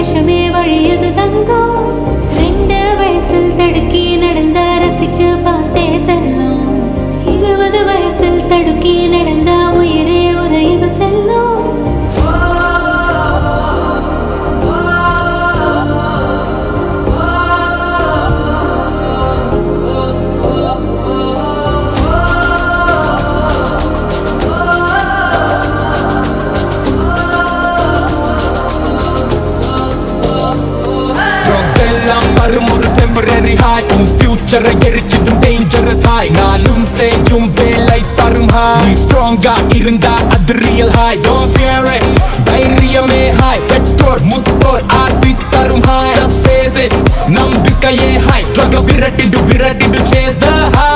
நிமிஷமே வழியது தங்கம் 2 வயசில் தடுக்கி நடந்த ரசிச்சு பார்த்தே செல்லும் 20 வயசில் தடுக்கி நடந்த உயிரே உரையுது செல்லும் ஒரு டெம்பரரி ஹாய் உன் ஃபியூச்சரை எரிச்சிடும் டேஞ்சரஸ் ஹாய் நானும் செய்யும் வேலை தரும் ஹாய் ஸ்ட்ராங்கா இருந்தா அது real high don't fear it தைரியமே ஹாய் பெற்றோர் முத்தோர் ஆசி தரும் ஹாய் ஜஸ்ட் ஃபேஸ் இட் நம்பிக்கையே ஹாய் ட்ரக விரட்டிடு சேஸ் த ஹாய்